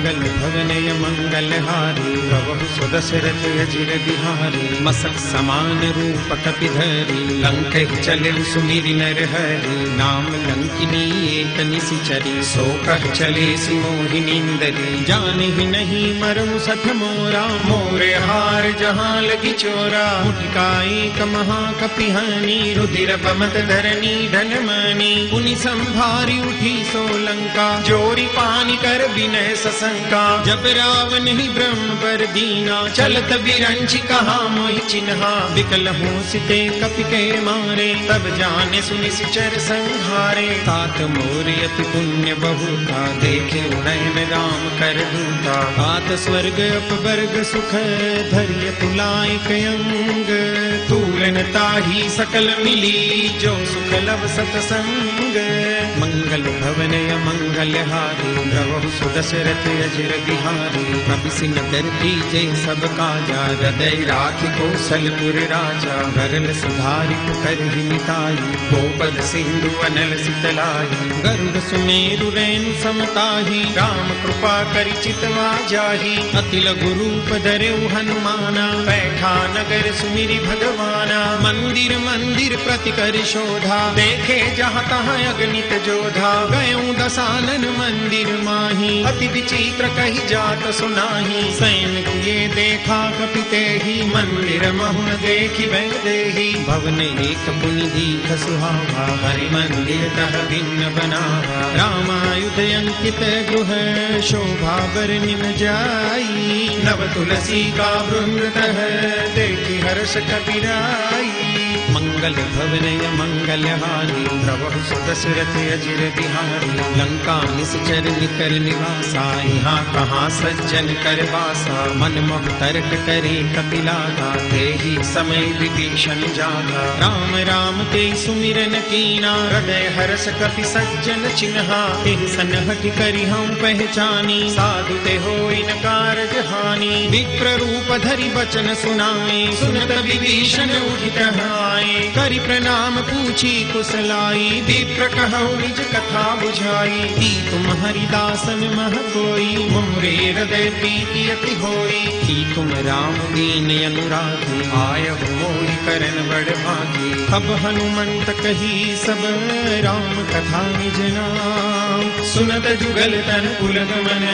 मंगल भवनय मंगलहारी प्रभु सुदशरथ अजिर बिहारी मसक समान रूप कपिधरी लंकहि चले सुमिरि नर हरि नाम लंकिनी एक निशिचरी सो कह चले सि मोहिनींदरी जानहि नहीं मरमु सठ मोरा मोरे हार जहाँ लगी चोरा मुटिकाई कमहा कपिहानी रुधिर बमत धरनी धनमणि पुनि संभारी उठी सोलंका जोरी पानी कर विनय सशंका जब रावण ही ब्रह्म बर दीना चलत बिरंची कहा मोहि चिन्हा विकल हो सिते कपि के मारे तब जाने सुनि सिचर संहारे तात मोर अति पुण्य बहुता देखे नयन राम कर दूता तात स्वर्ग अपवर्ग सुख धरिय तुलाय कयंग तूलन ताही सकल मिली जो सुख लब सतसंग मंगल भवनय मंगलहारी प्रभु सुदशरथ अजिर बिहारी कपिसिन करती जय सब काजा हृदय राखि कौशलपुर राजा गरल सुधारि करहि मिताई गोपद सिंधु अनल सितलाई गरुड़ सुमेरु रेणु समताही राम कृपा करि चितवा जाहि अति लघु रूप धरेउ हनुमाना बैठा नगर सुमिरि भगवाना मंदिर मंदिर प्रति कर शोधा देखे जहाँ तहाँ अगणित जोधा गयों दसानन मंदिर माही अति विचित्र कही जात सुनाही सैन किए देखा कपिते ही मंदिर महुन देखी वैदेही भवन एक पुनि दीख सुहावा हरि मंदिर तह भिन्न बनावा रामायुध अंकित गृह शोभा बर निम जाई नव तुलसी का वृंद तह देखी हर्ष कपिराई मंगल भवनय मंगलहारी प्रभु सुदशरथ अजिर बिहारी लंका निश्चर निकर निवासा यहाँ कहाँ सज्जन कर वासा मन मोह तर्क करे कपिलागा तेहि समय विभीषण जागा राम राम ते सुमिरन कीना हृदय हर्ष कपि सज्जन चिन्हा तेहि सनहट करि हम पहचानी साधु ते होई न कारज हानि विप्र रूप धरि बचन सुनाए सुनत विभीषण उठित आए करि प्रणाम पूछी कुशलाई विप्र कहौ निज कथा बुझाई की तुम हरिदासन मह कोई मोरे हृदय प्रीति अति होई की तुम राम दीन अनुरागी आयहु मोहि करन बड़ भागी अब हनुमंत कही सब राम कथा निज नाम सुनत जुगल तन पुलक मन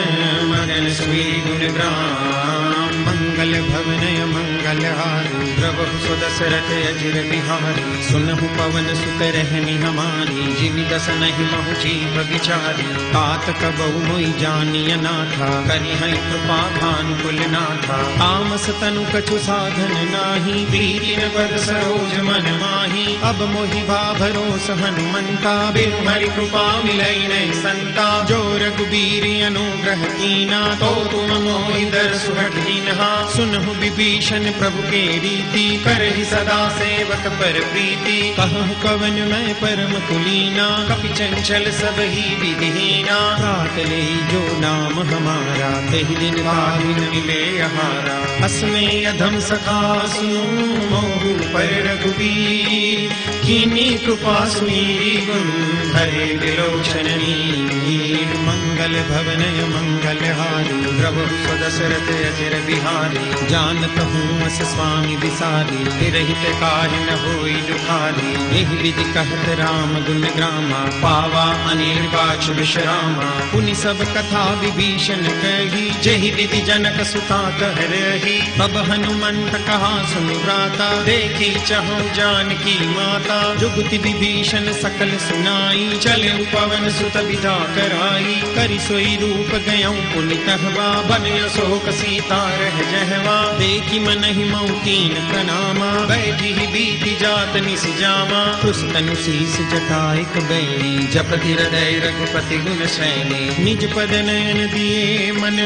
मगन सुई गुण ग्राम मंगल भवनय मंगलहारी प्रभु सुदशरथ अजिर बिहारी सुनहु पवन सुत रहनी हमारी जिमि दस नहीं महु जीव विचारी तात कबहु मोहि जानिय नाथा करि हैं कृपा भानुकुल नाथा तामस तनु कछु साधन नाही प्रीति न पद सरोज मन माही अब मोहि भा भरोस हनुमंता बिनु हरि कृपा मिलई नहीं संता जो रघुबीर अनुग्रह कीना तो तुम मोहि दरसु हठीनहा सुनहु विभीषण प्रभु के रीति करहि सदा सेवक पर प्रीति कहु कवन मैं परम कुलीना कपि चंचल सब ही विधिहीना रात ले जो नाम हमारा तेहि दिन भागिन मिले आहारा अस्मे अधम सखा सुनो मोहु पर रघुबीर कीनी कृपा सुनीरी गुण हरे विलोचन नीर मंगल भवनय मंगलहारी प्रभु सुदशरथ अजिर बिहारी जानत हूँ अस स्वामी विसारी तिरहित काहि न होई दुखारी एहि विधि कहत राम गुण ग्रामा पावा अनिर्वाच विश्रामा पुनि सब कथा विभीषण कही जेहि विधि जनक सुता कह रही तब हनुमंत कहा सुनि व्राता देखी चहु जानकी माता जुगति विभीषण सकल सुनाई चले पवन सुत विदा कराई करि सोई रूप गयौ पुनि तहवा बन अशोक सीता रह जहवा देखी मन ही मौकीन प्रणामा बैठी ही बीती जात निस जामा तुस तनु शीस जटाइक बैणी जपति हृदय रघुपति गुण सैनी निज पद नयन दिए मन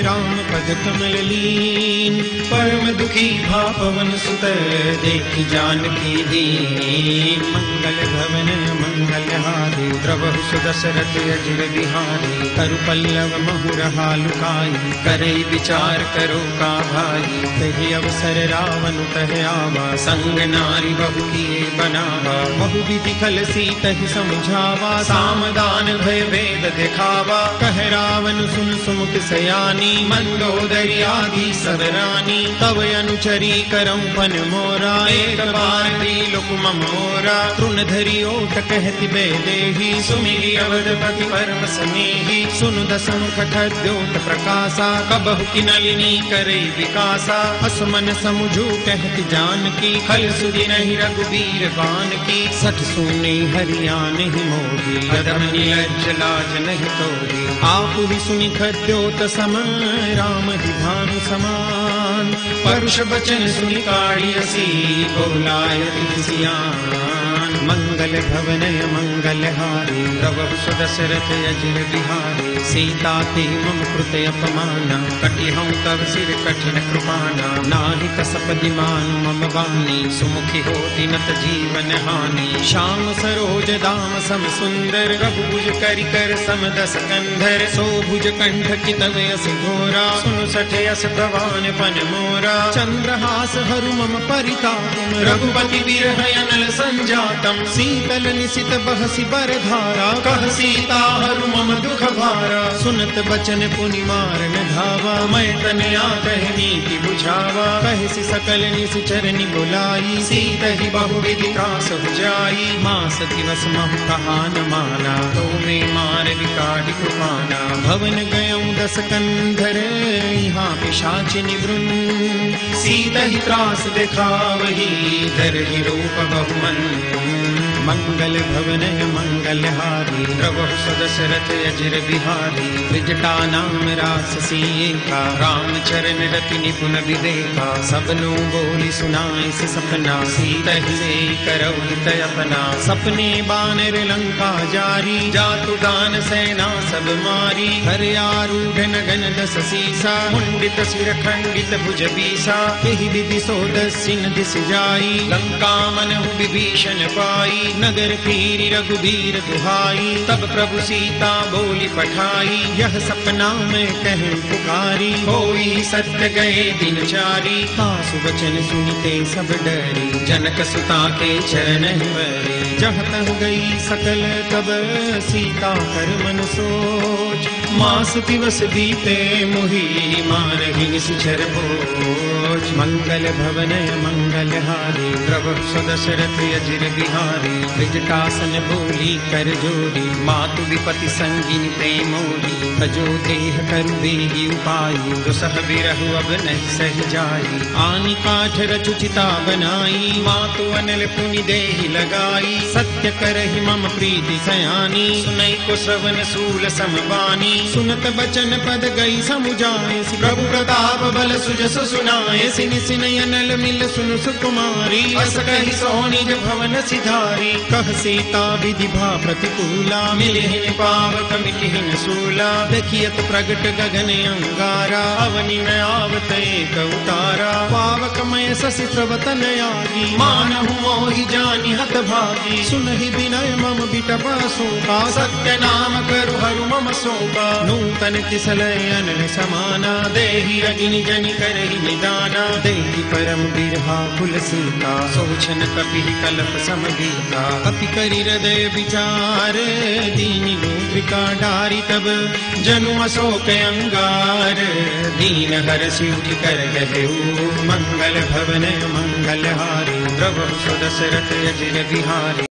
राम पद कमल लीन परम दुखी भा पवन सुत देखी जानकी दीन मंगल भवन मंगलहारी प्रभु सुदशरथ अजिर बिहारी करु पल्लव महु रहा लुकाई, करे विचार करो का भाई। तहि अवसर रावण तह आवा, संग नारी बहु किए बनावा। बहु विधि खल सीतहि समझावा, सामदान भय वेद दिखावा। कह रावण सुन सुमुख सयानी, मंदोदरी आदि सब रानी। तव अनुचरी करऊं पन मोरा, एक बार त्रिलोक मम ओरा। तृण धरि ओट कहति वैदेही, सुमिरि अवधपति परम स्नेही। सुनु दसमुख खद्योत प्रकाशा, कबहु की नलिनी करे विकासा। असमन समुझू कहति जानकी, खल सुधि नहीं रघुबीर बान की। सठ सुने हरियाण ही मोही, अधम निलज्ज लाज नहीं तोही। आपु ही सुनि खद्योत सम, राम ही भानु समान। परुष बचन सुनि काढ़ियसी, बोलाय सियान। मंगल भवनय मंगल हारी, प्रभु सुदशरथ अजिर बिहारी। सीता ते मम कृत अपमाना, कटिहऊं तव सिर कठिन कृपाना। नाहि कसपति मानु मम वाणी, सुमुखी होति नत जीवन हानि। श्याम सरोज दाम सम सुंदर, रघुभुज करि कर सम दस कंधर। सोभुज कंठ की तव यस घोरा, सुनु सठ यस भवान पन मोरा। चंद्रहास हरु मम परिताप, रघुपति बिरह अनल संजातम। शीतल निशित बहसी बरधारा, कह सीता हरु मम दुख भारा। सुनत बचन पुनि मारन धावा, मैं तनया कह नीति बुझावा। कहसी सकल निश्चरनि बुलाई, सीतहि बहु विधि त्रास बुझाई। मास दिवस महु कहा न माना, तो मैं मार विकाढ़ि कृपाना। भवन गयऊं दस कंधर, यहाँ पिशाचिनि वृंद। सीतहि त्रास दिखावही, धरहि रूप बहुमन। मंगल भवनय मंगल हारी, प्रभु सुदशरथ अजिर बिहारी। त्रिजटा नाम राससी एका, राम चरण रति निपुण विवेका। सबनु बोली सुनाई से सपना, सीतहि ले करऊ हित अपना। सपने बानर लंका जारी, जातु दान सेना सब मारी। हर आरूढ़ नगन दस सीसा, मुंडित सिर खंडित भुज बीसा। एहि विधि सो दस्सिन दिस जाई, लंका मनहु विभीषण पाई। नगर फिरी रघुबीर दुहाई, तब प्रभु सीता बोली पठाई। यह सपना मैं कह पुकारी, होई सत्य गए दिन चारी। आसु वचन सुनिते सब डरी, जनक सुता के चरण वरी। जह तह गई सकल तब सीता कर मन सोच। मास दिवस बीते मुहि, मारहि निश्चर बोझ। मंगल भवनय मंगल हारी, प्रभु सुदशरथ अजिर बिहारी। त्रिजटासन बोली कर जोड़ी, मातु विपति संगिनी ते मोरी। तजो देह करु बेगी उपाई, दुसह बिरहु अब नहीं सह जाई। आनि काठ रचु चिता बनाई, मातु अनल पुनि देहि लगाई। सत्य करहि मम प्रीति सयानी, सुनई को श्रवण सूल समबानी। सुनत बचन पद गई समुझाए, प्रभु प्रताप बल सुजस सुनाए। सिन सिन अनल मिल सुनु सुकुमारी, अस कहि सोनिज भवन सिधारी। कह सीता विधि भा प्रतिकूला, मिलिहिन पावक मिटिहिन सूला। देखियत प्रगट गगन अंगारा, अवनि न आवत एक उतारा। पावक मय शशि प्रवतन आगी, मानहु मोहि जानि हत भागी। सुनहि विनय मम बिटपा शोका, सत्य नाम करु हरु मम शोका। नूतन किसलय अनल समाना, देहि अगिनि जनि करहि निदाना। देहि परम बिरहा कुल सीता, सोचन कपि कलप समगीता। कपि करि हृदय विचार, दीनि मुद्रिका डारी। तब जनु अशोक अंगार, दीन हरषि उठि कर गहेऊ। मंगल भवन मंगल हारी, प्रभु सुदशरथ अजिर बिहारी।